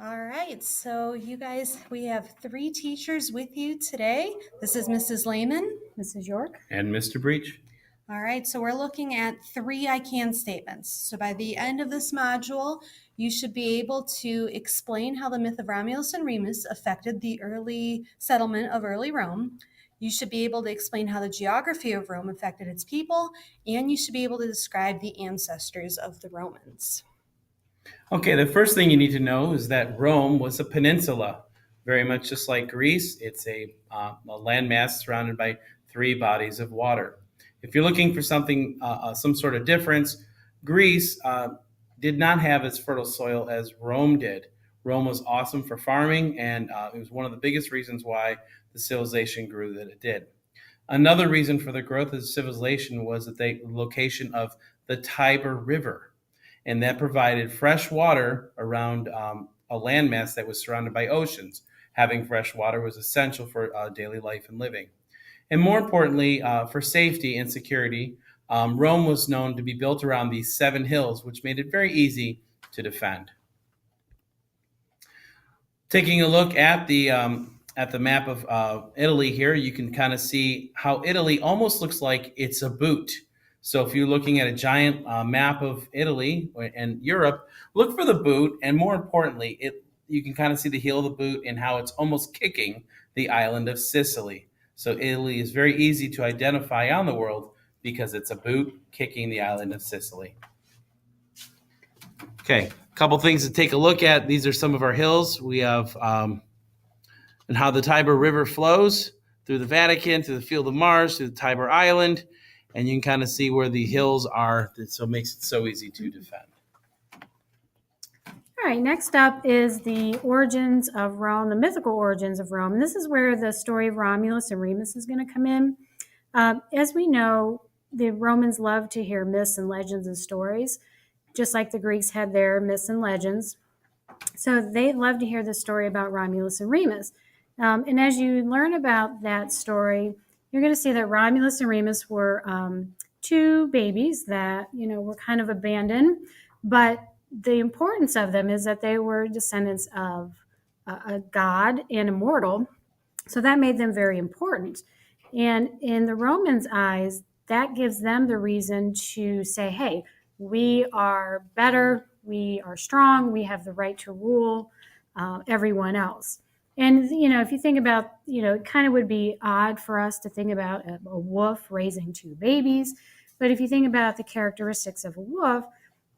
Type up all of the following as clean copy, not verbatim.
All right, so you guys, we have three teachers with you today. This is Mrs. Lehman. Mrs. York. And Mr. Breach. All right, so we're looking at three I can statements. So by the end of this module, you should be able to explain how the myth of Romulus and Remus affected the early settlement of early Rome. You should be able to explain how the geography of Rome affected its people, and you should be able to describe the ancestors of the Romans. Okay, the first thing you need to know is that Rome was a peninsula, very much just like Greece. It's a landmass surrounded by three bodies of water. If you're looking for something, some sort of difference, Greece did not have as fertile soil as Rome did. Rome was awesome for farming, and it was one of the biggest reasons why the civilization grew that it did. Another reason for the growth of the civilization was the location of the Tiber River, and that provided fresh water around a landmass that was surrounded by oceans. Having fresh water was essential for daily life and living. And more importantly, for safety and security, Rome was known to be built around these 7 hills, which made it very easy to defend. Taking a look at the map of Italy here, you can kind of see how Italy almost looks like it's a boot. So if you're looking at a giant map of Italy and Europe, look for the boot, and more importantly, you can kind of see the heel of the boot and how it's almost kicking the island of Sicily. So Italy is very easy to identify on the world because it's a boot kicking the island of Sicily. Okay, a couple things to take a look at. These are some of our hills. We have and how the Tiber River flows through the Vatican, through the Field of Mars, through the Tiber Island, and you can kind of see where the hills are, so it makes it so easy to defend. All right, next up is the origins of Rome, the mythical origins of Rome. And this is where the story of Romulus and Remus is going to come in. As we know, the Romans love to hear myths and legends and stories, just like the Greeks had their myths and legends. So they love to hear the story about Romulus and Remus. And as you learn about that story, you're going to see that Romulus and Remus were two babies that, were kind of abandoned. But the importance of them is that they were descendants of a god and immortal. So that made them very important. And in the Romans' eyes, that gives them the reason to say, hey, we are better, we are strong, we have the right to rule everyone else. And, if you think about, it kind of would be odd for us to think about a wolf raising two babies. But if you think about the characteristics of a wolf,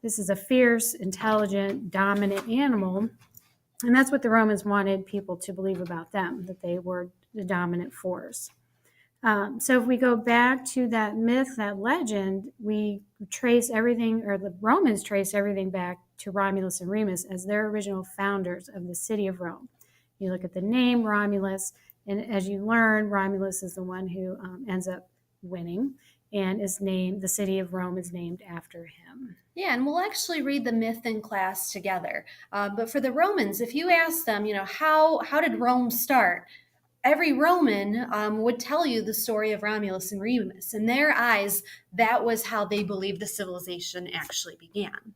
this is a fierce, intelligent, dominant animal. And that's what the Romans wanted people to believe about them, that they were the dominant force. So if we go back to that myth, that legend, we trace everything, or the Romans trace everything back to Romulus and Remus as their original founders of the city of Rome. You look at the name Romulus, and as you learn, Romulus is the one who ends up winning, and the city of Rome is named after him. Yeah, and we'll actually read the myth in class together. But for the Romans, if you ask them, how did Rome start? Every Roman would tell you the story of Romulus and Remus. In their eyes, that was how they believed the civilization actually began.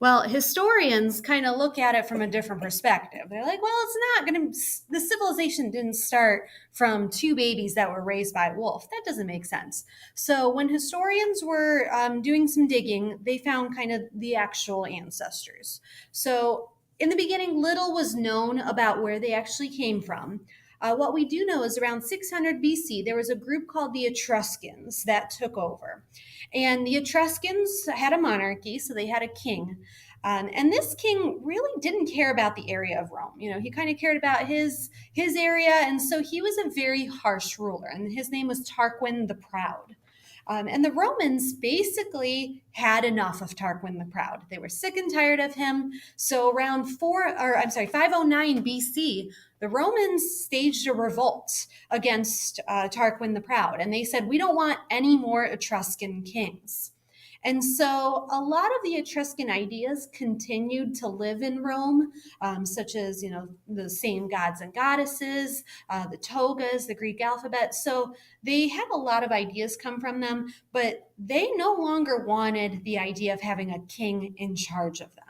Well, historians kind of look at it from a different perspective. They're like, well, the civilization didn't start from two babies that were raised by a wolf. That doesn't make sense. So when historians were doing some digging, they found kind of the actual ancestors. So in the beginning, little was known about where they actually came from. What we do know is around 600 BC, there was a group called the Etruscans that took over. And the Etruscans had a monarchy, so they had a king. And this king really didn't care about the area of Rome. He kind of cared about his area, and so he was a very harsh ruler, and his name was Tarquin the Proud. And the Romans basically had enough of Tarquin the Proud. They were sick and tired of him. So around 509 BC, the Romans staged a revolt against Tarquin the Proud. And they said, we don't want any more Etruscan kings. And so a lot of the Etruscan ideas continued to live in Rome, such as, the same gods and goddesses, the togas, the Greek alphabet. So they had a lot of ideas come from them, but they no longer wanted the idea of having a king in charge of them.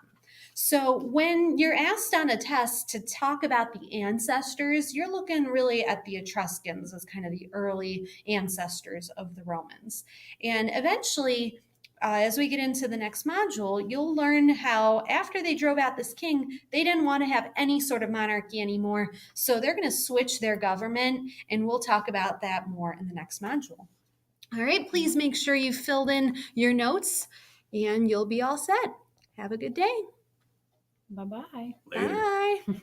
So when you're asked on a test to talk about the ancestors, you're looking really at the Etruscans as kind of the early ancestors of the Romans. And eventually, as we get into the next module, you'll learn how after they drove out this king, they didn't want to have any sort of monarchy anymore. So they're going to switch their government, and we'll talk about that more in the next module. All right, please make sure you filled in your notes, and you'll be all set. Have a good day. Bye-bye. Later. Bye.